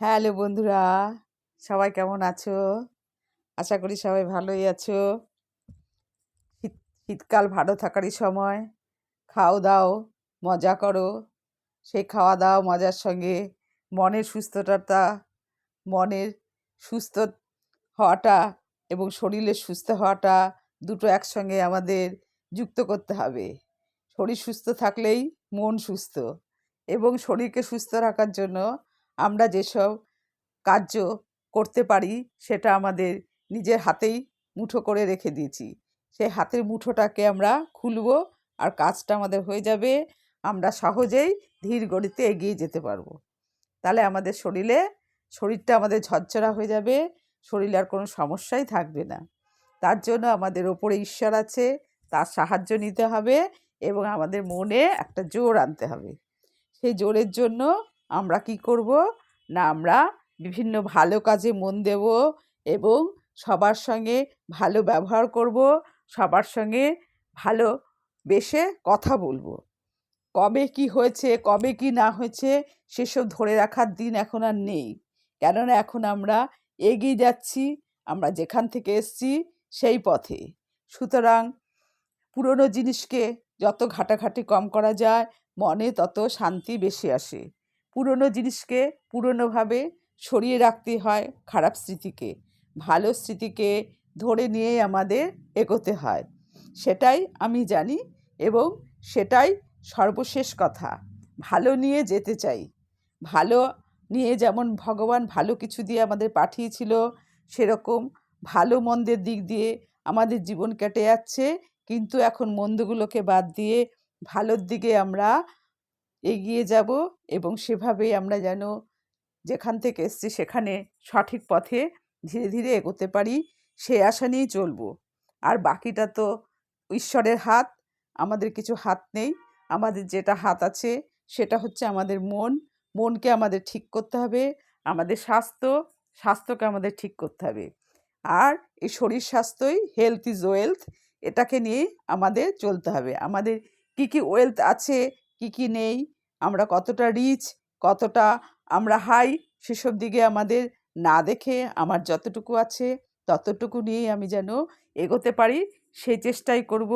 Hello বন্ধুরা, সবাই কেমন আছো? আশা করি সবাই ভালোই আছো। শীত শীতকাল ভালো থাকারই সময়। খাও দাও, মজা করো। সেই খাওয়া দাওয়া মজার সঙ্গে মনের সুস্থতা, মনের সুস্থ হওয়াটা এবং শরীরের সুস্থ হওয়াটা দুটো একসঙ্গে আমাদের যুক্ত করতে হবে। শরীর সুস্থ থাকলেই মন সুস্থ, এবং শরীরকে সুস্থ রাখার জন্য আমরা যেসব কার্য করতে পারি সেটা আমাদের নিজের হাতেই মুঠো করে রেখে দিয়েছি। সেই হাতের মুঠোটাকে আমরা খুলব, আর কাজটা আমাদের হয়ে যাবে। আমরা সহজেই ধীর গতিতে এগিয়ে যেতে পারবো। তাহলে আমাদের শরীরটা আমাদের ঝরঝরা হয়ে যাবে, শরীরে আর কোনো সমস্যাই থাকবে না। তার জন্য আমাদের ওপরে ঈশ্বর আছে, তার সাহায্য নিতে হবে এবং আমাদের মনে একটা জোর আনতে হবে। সেই জোরের জন্য আমরা কি করব না, আমরা বিভিন্ন ভালো কাজে মন দেব এবং সবার সঙ্গে ভালো ব্যবহার করব, সবার সঙ্গে ভালোবেসে কথা বলবো। কবে কি হয়েছে, কবে কি না হয়েছে সেসব ধরে রাখার দিন এখন আর নেই। কেননা এখন আমরা এগিয়ে যাচ্ছি, আমরা যেখান থেকে এসেছি সেই পথে। সুতরাং পুরনো জিনিসকে যত ঘাটাঘাটি কম করা যায়, মনে তত শান্তি বেশি আসে। পুরনো জিনিসকে পুরনোভাবে সরিয়ে রাখতে হয়, খারাপ স্মৃতিকে। ভালো স্মৃতিকে ধরে নিয়েই আমাদের এগোতে হয়। সেটাই আমি জানি এবং সেটাই সর্বশেষ কথা। ভালো নিয়ে যেতে চাই। ভালো নিয়ে যেমন ভগবান ভালো কিছু দিয়ে আমাদের পাঠিয়েছিল, সেরকম ভালো মন্দের দিক দিয়ে আমাদের জীবন কেটে যাচ্ছে। কিন্তু এখন মন্দগুলোকে বাদ দিয়ে ভালোর দিকে আমরা এগিয়ে যাব, এবং সেভাবেই আমরা যেন যেখান থেকে এসেছি সেখানে সঠিক পথে ধীরে ধীরে এগোতে পারি, সেই আশা নিয়েই চলবো। আর বাকিটা তো ঈশ্বরের হাত, আমাদের কিছু হাত নেই। আমাদের যেটা হাত আছে সেটা হচ্ছে আমাদের মন। মনকে আমাদের ঠিক করতে হবে, আমাদের স্বাস্থ্যকে আমাদের ঠিক করতে হবে। আর এই শরীর স্বাস্থ্যই হেলথ ইজ ওয়েলথ, এটাকে নিয়ে আমাদের চলতে হবে। আমাদের কি কি ওয়েলথ আছে, কি কি নেই, আমরা কতটা রিচ, কতটা আমরা হাই, সেসব দিকে আমাদের না দেখে আমার যতটুকু আছে ততটুকু নিয়েই আমি যেন এগোতে পারি, সেই চেষ্টাই করব।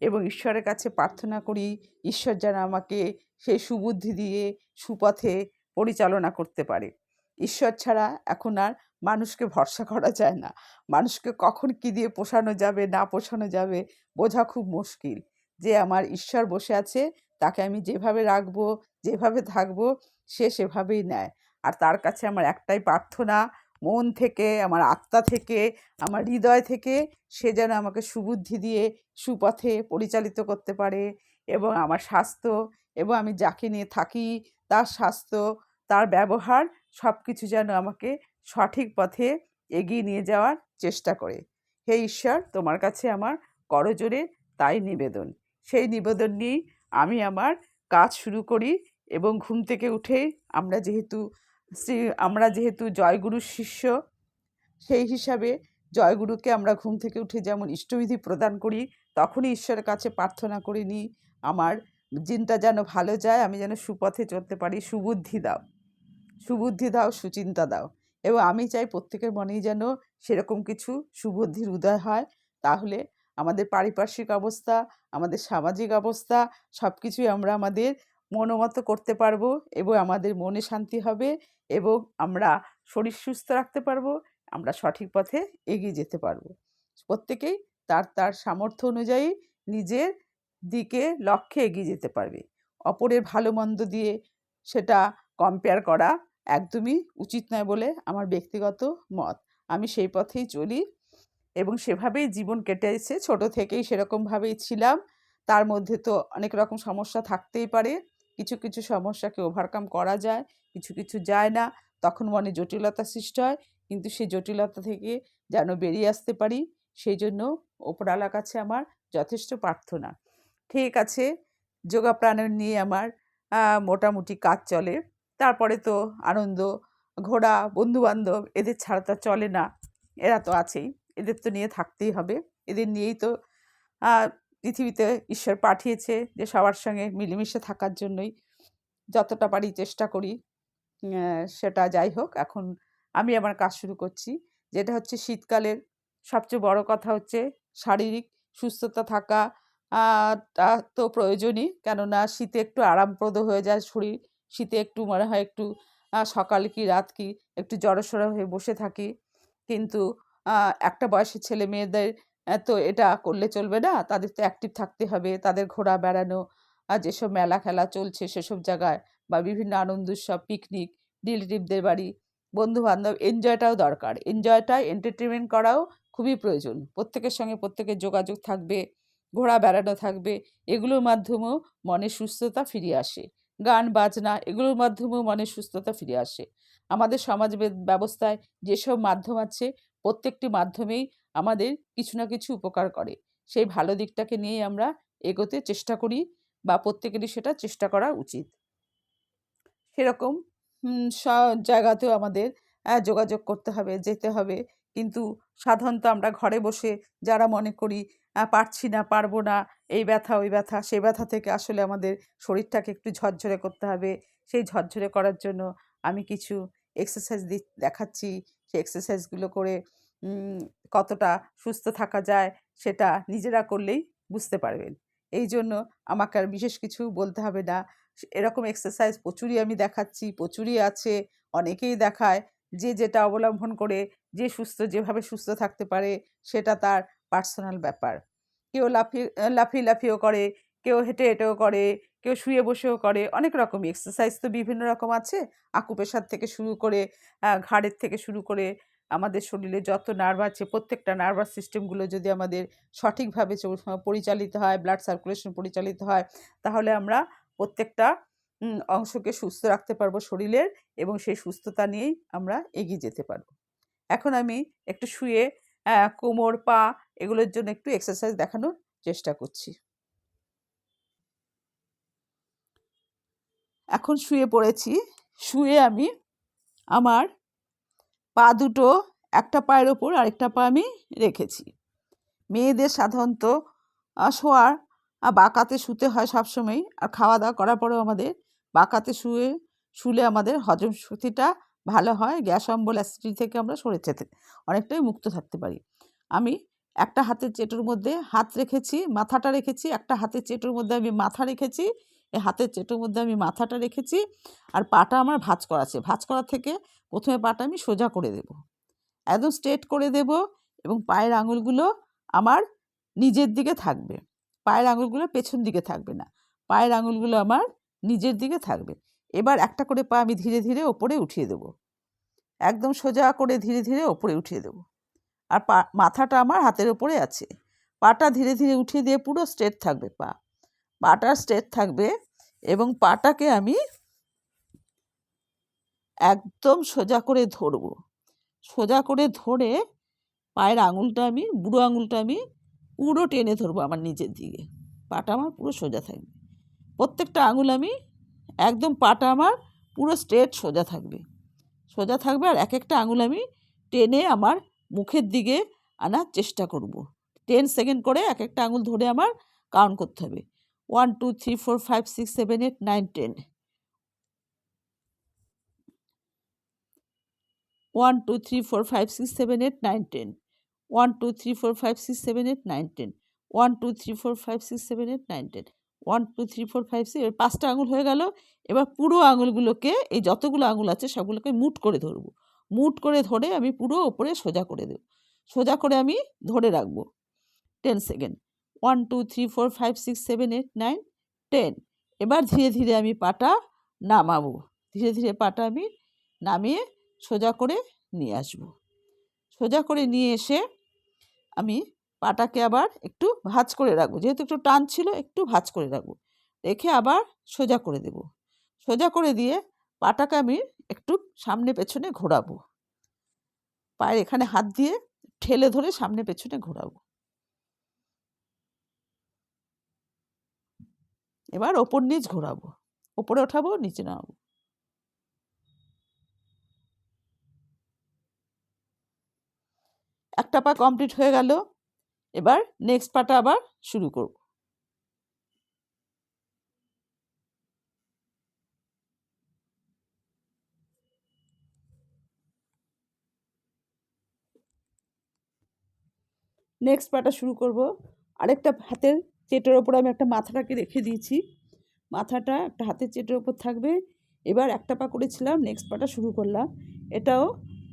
এবং ঈশ্বরের কাছে প্রার্থনা করি, ঈশ্বর যেন আমাকে সেই সুবুদ্ধি দিয়ে সুপথে পরিচালনা করতে পারে। ঈশ্বর ছাড়া এখন আর মানুষকে ভরসা করা যায় না। মানুষকে কখন কী দিয়ে পোষানো যাবে না পোষানো যাবে বোঝা খুব মুশকিল। যে আমার ঈশ্বর বসে আছে, তাকে আমি যেভাবে রাখবো, যেভাবে থাকবো, সে সেভাবেই নেয়। আর তার কাছে আমার একটাই প্রার্থনা, মন থেকে, আমার আত্মা থেকে, আমার হৃদয় থেকে সে যেন আমাকে সুবুদ্ধি দিয়ে সুপথে পরিচালিত করতে পারে, এবং আমার স্বাস্থ্য এবং আমি যাকে নিয়ে থাকি তার স্বাস্থ্য, তার ব্যবহার সব কিছু যেন আমাকে সঠিক পথে এগিয়ে নিয়ে যাওয়ার চেষ্টা করে। হে ঈশ্বর, তোমার কাছে আমার করজোড়ে তাই নিবেদন। সেই নিবেদন নিয়েই আমি আমার কাজ শুরু করি। এবং ঘুম থেকে উঠেই আমরা যেহেতু আমরা যেহেতু জয়গুরুর শিষ্য, সেই হিসাবে জয়গুরুকে আমরা ঘুম থেকে উঠে যেমন ইষ্টবিধি প্রদান করি, তখনই ঈশ্বরের কাছে প্রার্থনা করে নিই, আমার দিনটা যেন ভালো যায়, আমি যেন সুপথে চলতে পারি। সুবুদ্ধি দাও, সুবুদ্ধি দাও, সুচিন্তা দাও। এবং আমি চাই প্রত্যেকের মনেই যেন সেরকম কিছু সুবুদ্ধির উদয় হয়। তাহলে আমাদের পারিপার্শ্বিক অবস্থা, আমাদের সামাজিক অবস্থা সব কিছুই আমরা আমাদের মনোমতো করতে পারবো, এবং আমাদের মনে শান্তি হবে, এবং আমরা শরীর সুস্থ রাখতে পারবো, আমরা সঠিক পথে এগিয়ে যেতে পারবো। প্রত্যেকেই তার তার সামর্থ্য অনুযায়ী নিজের দিকে লক্ষ্যে এগিয়ে যেতে পারবে। অপরের ভালো মন্দ দিয়ে সেটা কম্পেয়ার করা একদমই উচিত নয় বলে আমার ব্যক্তিগত মত। আমি সেই পথেই চলি এবং সেভাবেই জীবন কেটেছে। ছোটো থেকেই সেরকমভাবেই ছিলাম। তার মধ্যে তো অনেক রকম সমস্যা থাকতেই পারে। কিছু কিছু সমস্যাকে ওভারকাম করা যায়, কিছু কিছু যায় না। তখন মনে জটিলতা সৃষ্টি হয়, কিন্তু সেই জটিলতা থেকে যেন বেরিয়ে আসতে পারি, সেই জন্য ওপরওয়ালার কাছে আমার যথেষ্ট প্রার্থনা। ঠিক আছে, যোগা প্রাণায়াম নিয়ে আমার মোটামুটি কাজ চলে। তারপরে তো আনন্দ, ঘোরা, বন্ধুবান্ধব, এদের ছাড়া তো আর চলে না। এরা তো আছেই, এদের তো নিয়ে থাকতেই হবে। এদের নিয়েই তো পৃথিবীতে ঈশ্বর পাঠিয়েছে, যে সবার সঙ্গে মিলেমিশে থাকার জন্যই যতটা পারি চেষ্টা করি। সেটা যাই হোক, এখন আমি আমার কাজ শুরু করছি। যেটা হচ্ছে শীতকালের সবচেয়ে বড় কথা হচ্ছে শারীরিক সুস্থতা থাকা। তা তো প্রয়োজনই। কেননা শীতে একটু আরামপ্রদ হয়ে যায় শরীর। শীতে একটু মনে হয় একটু সকাল কি রাত কি একটু জড়সড় হয়ে বসে থাকি। কিন্তু আ একটা বয়সের ছেলেমেয়েদের তো এটা করলে চলবে না। তাদের তো অ্যাক্টিভ থাকতে হবে। তাদের ঘোরা বেড়ানো, যেসব মেলা খেলা চলছে সেসব জায়গায় বা বিভিন্ন আনন্দ উৎসব, পিকনিক, রিলেটিভদের বাড়ি, বন্ধু-বান্ধব এনজয়টাও দরকার। এনজয়টা এন্টারটেইনমেন্ট করাও খুবই প্রয়োজন। প্রত্যেকের সঙ্গে প্রত্যেকের যোগাযোগ থাকবে, ঘোরা বেড়ানো থাকবে। এগুলোর মাধ্যমেও মনের সুস্থতা ফিরে আসে। গান বাজনা এগুলোর মাধ্যমেও মনের সুস্থতা ফিরে আসে। আমাদের সমাজ ব্যবস্থায় যেসব মাধ্যম আছে প্রত্যেকটি মাধ্যমেই আমাদের কিছু না কিছু উপকার করে। সেই ভালো দিকটাকে নিয়েই আমরা এগোতে চেষ্টা করি বা প্রত্যেকেরই সেটা চেষ্টা করা উচিত। সেরকম জায়গাতেও আমাদের যোগাযোগ করতে হবে, যেতে হবে। কিন্তু সাধারণত আমরা ঘরে বসে যারা মনে করি পারছি না, পারবো না, এই ব্যথা, ওই ব্যথা, সে ব্যথা থেকে আসলে আমাদের শরীরটাকে একটু ঝরঝরে করতে হবে। সেই ঝরঝরে করার জন্য আমি কিছু এক্সারসাইজ দেখাচ্ছি। সেই এক্সারসাইজগুলো করে উম কতটা সুস্থ থাকা যায় সেটা নিজেরা করলেই বুঝতে পারবেন। এইজন্য আমাকে আর বিশেষ কিছু বলতে হবে না। এরকম এক্সারসাইজ প্রচুরই আমি দেখাচ্ছি, প্রচুরই আছে, অনেকেই দেখায়। যে যেটা অবলম্বন করে যে যেভাবে সুস্থ থাকতে পারে সেটা তার পার্সোনাল ব্যাপার। কেউ লাফিয়ে লাফিয়েও করে, কেউ হেঁটে হেঁটেও করে, কেউ শুয়ে বসেও করে। অনেক রকমই এক্সারসাইজ তো বিভিন্ন রকম আছে। আকুপ্রেশার থেকে শুরু করে ঘাড়ের থেকে শুরু করে আমাদের শরীরে যত নার্ভ আছে প্রত্যেকটা নার্ভাস সিস্টেমগুলো যদি আমাদের সঠিকভাবে পরিচালিত হয়, ব্লাড সার্কুলেশন পরিচালিত হয়, তাহলে আমরা প্রত্যেকটা অংশকে সুস্থ রাখতে পারবো শরীরের এবং সেই সুস্থতা নিয়েই আমরা এগিয়ে যেতে পারবো। এখন আমি একটু শুয়ে কোমর, পা এগুলোর জন্য একটু এক্সারসাইজ দেখানোর চেষ্টা করছি। এখন শুয়ে পড়েছি। শুয়ে আমি আমার পা দুটো একটা পায়ের ওপর আরেকটা পা আমি রেখেছি। মেয়েদের সাধারণত শোয়ার বাঁকাতে শুতে হয় সবসময়ই। আর খাওয়া-দাওয়া করার পরেও আমাদের বাঁকাতে শুলে আমাদের হজম শক্তিটা ভালো হয়। গ্যাস অম্বল, অ্যাসিডিটি থেকে আমরা সরে যেতে অনেকটাই মুক্ত থাকতে পারি। আমি একটা হাতের চেটোর মধ্যে হাত রেখেছি, মাথাটা রেখেছি। একটা হাতের চেটোর মধ্যে আমি মাথা রেখেছি। এই হাতের চেটোর মধ্যে আমি মাথাটা রেখেছি। আর পাটা আমার ভাঁজ করা আছে। ভাঁজ করা থেকে ১ম এ পাটা আমি সোজা করে দেব। একদম স্ট্রেট করে দেব এবং পায়ের আঙুলগুলো আমার নিজের দিকে থাকবে। পায়ের আঙুলগুলো পেছন দিকে থাকবে না। পায়ের আঙুলগুলো আমার নিজের দিকে থাকবে। এবার একটা করে পা আমি ধীরে ধীরে ওপরে উঠিয়ে দেব। একদম সোজা করে ধীরে ধীরে ওপরে উঠিয়ে দেব। আর মাথাটা আমার হাতের ওপরে আছে। পাটা ধীরে ধীরে উঠিয়ে দিয়ে পুরো স্ট্রেট থাকবে পা। পাটা স্ট্রেট থাকবে এবং পাটাকে আমি একদম সোজা করে ধরব। সোজা করে ধরে পায়ের আঙুলটা আমি বুড়ো আঙুলটা আমি পুরো টেনে ধরবো আমার নিচের দিকে। পাটা আমার পুরো সোজা থাকবে। প্রত্যেকটা আঙুল আমি একদম পাটা আমার পুরো স্ট্রেট সোজা থাকবে। সোজা থাকবে আর একটা আঙুল আমি টেনে আমার মুখের দিকে আনার চেষ্টা করব। 10 সেকেন্ড করে একটা আঙুল ধরে আমার কাউন্ট করতে হবে। 1, 2, 3, 4, 5, 6, 7, 8, 9, 10। 1, 2, 3, 4, 5, 6, 7, 8, 9, 10। 1, 2, 3, 4, 5, 6, 7, 8, 9, 10। 1, 2, 3, 4, 5, 6, 7, 8, 9, 10। 1, 2, 3, 4, 5, 6 এবার 5টা আঙুল হয়ে গেল। এবার পুরো আঙুলগুলোকে এই যতগুলো আঙুল আছে সবগুলোকে মুঠ করে ধরব। মুঠ করে ধরে আমি পুরো ওপরে সোজা করে দেব। সোজা করে আমি ধরে রাখবো 10 সেকেন্ড। 1, 2, 3, 4, 5, 6, 7, 8, 9, 10। এবার ধীরে ধীরে আমি পাটা নামাবো। ধীরে ধীরে পাটা আমি নামিয়ে সোজা করে নিয়ে আসবো। সোজা করে নিয়ে এসে আমি পাটাকে আবার একটু ভাঁজ করে রাখবো। যেহেতু একটু টান ছিল একটু ভাঁজ করে রাখবো। রেখে আবার সোজা করে দেব। সোজা করে দিয়ে পাটাকে আমি একটু সামনে পেছনে ঘোরাবো। পায়ের এখানে হাত দিয়ে ঠেলে ধরে সামনে পেছনে ঘোরাবো। এবার ওপর নিচ ঘোরাবো। ওপরে ওঠাবো, নিচে নামাবো। একটা পা কমপ্লিট হয়ে গেল। এবার নেক্সট পাটা আবার শুরু করব। নেক্সট পাটা শুরু করব। আরেকটা হাতের চেটের ওপর আমি একটা মাথাটাকে রেখে দিয়েছি, মাথাটা একটা হাতের চেটের ওপর থাকবে। এবার একটা পা করেছিলাম, নেক্সট পাটা শুরু করলাম। এটাও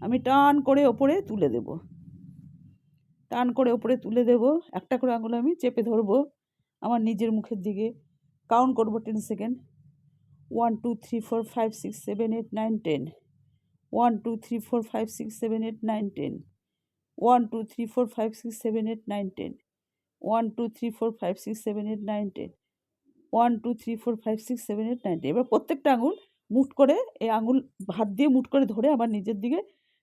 আমি টান করে ওপরে তুলে দেব, টান করে ওপরে তুলে দেব। একটা করে আঙুল আমি চেপে ধরবো আমার নিজের মুখের দিকে, কাউন্ট করবো 10 সেকেন্ড। 1 2 3 4 5 6 7 8 9 10, 1 2 3 4 5 6 7 8 9 10, 1 2 3 4 5 6 7 8 9 10, 1 2 3 4 5 6 7 8 9 10, 1 2 3 4 5 6 7 8 9 10। এবার প্রত্যেকটা আঙুল মুট করে, এই আঙুল হাত দিয়ে মুট করে ধরে আবার নিজের দিকে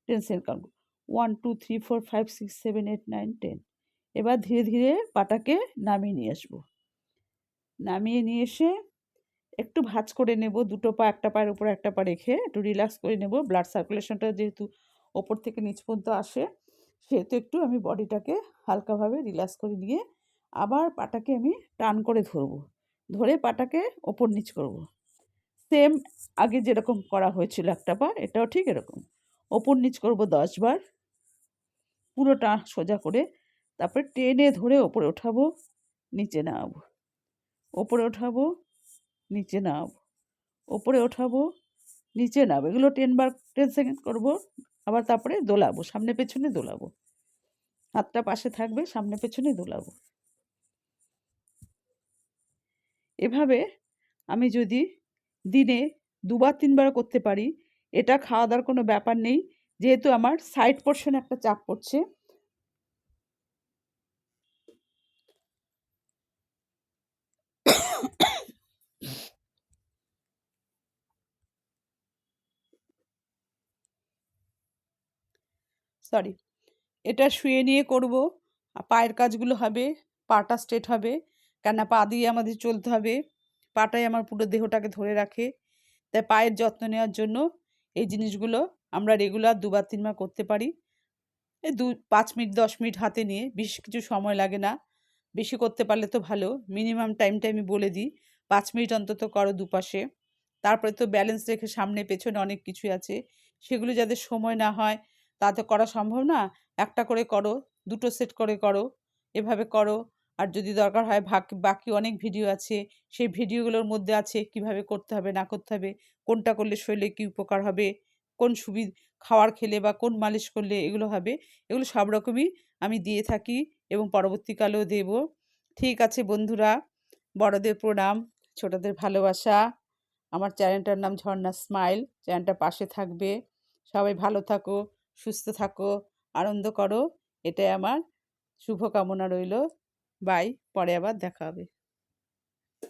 10 সেকেন্ড কাউন্ট। 1 2 3 4 5 6 7 8 9 10। এবার ধীরে ধীরে পাটাকে নামিয়ে নিয়ে আসবো। নামিয়ে নিয়ে এসে একটু ভাঁজ করে নেব, দুটো পা, একটা পায়ের উপর একটা পা রেখে একটু রিল্যাক্স করে নেব। ব্লাড সার্কুলেশনটা যেহেতু ওপর থেকে নিচ পর্যন্ত আসে, সেহেতু একটু আমি বডিটাকে হালকাভাবে রিল্যাক্স করে নিয়ে আবার পাটাকে আমি টান করে ধরবো, ধরে পাটাকে ওপর নিচ করব। সেম আগে যেরকম করা হয়েছিল একটা পা, এটাও ঠিক এরকম ওপর নিচ করব 10 বার, পুরোটা সোজা করে। তারপরে টেনে ধরে ওপরে ওঠাবো, নিচে নামাবো, ওপরে ওঠাবো, নিচে নামাবো, ওপরে ওঠাবো, নিচে নামাবো। এগুলো 10 বার 10 সেকেন্ড করবো। আবার তারপরে দোলাবো, সামনে পেছনে দোলাবো, হাতটা পাশে থাকবে, সামনে পেছনে দোলাবো। এভাবে আমি যদি দিনে 2 বার 3 বার করতে পারি, এটা খাওয়া দাওয়ার কোনো ব্যাপার নেই। যেহেতু আমার সাইড পোর্শনে একটা চাপ পড়ছে, সরি, এটা শুয়ে নিয়ে করব। পায়ের কাজগুলো হবে, পাটা স্ট্রেট হবে, কেননা পা দিয়ে আমাদের চলতে হবে। পাটাই আমার পুরো দেহটাকে ধরে রাখে। তাই পায়ের যত্ন নেওয়ার জন্য এই জিনিসগুলো আমরা রেগুলার 2 বার 3 বার করতে পারি। এই 5 মিনিট 10 মিনিট হাতে নিয়ে, বেশ কিছু সময় লাগে না। বেশি করতে পারলে তো ভালো। মিনিমাম টাইমটা আমি বলে দিই, 5 মিনিট অন্তত করো দুপাশে। তারপরে তো ব্যালেন্স রেখে সামনে পেছনে অনেক কিছুই আছে, সেগুলো যাদের সময় না হয় তা তো করা সম্ভব না। একটা করে করো, দুটো সেট করে করো, এভাবে করো। আর যদি দরকার হয় বাকি অনেক ভিডিও আছে, সেই ভিডিওগুলোর মধ্যে আছে কিভাবে করতে হবে না করতে হবে, কোনটা করলে শরীরে কী উপকার হবে, কোন খাবার খেলে বা কোন মালিশ করলে এগুলো হবে, এগুলো সব রকমই আমি দিয়ে থাকি এবং পরবর্তীকালেও দেব। ঠিক আছে বন্ধুরা, বড়দের প্রণাম, ছোটদের ভালোবাসা। আমার চ্যানেলটার নাম ঝর্ণা স্মাইল, চ্যানেলটা পাশে থাকবে। সবাই ভালো থাকো, সুস্থ থাকো, আনন্দ করো, এটাই আমার শুভকামনা রইল। বাই, পরে আবার দেখা হবে।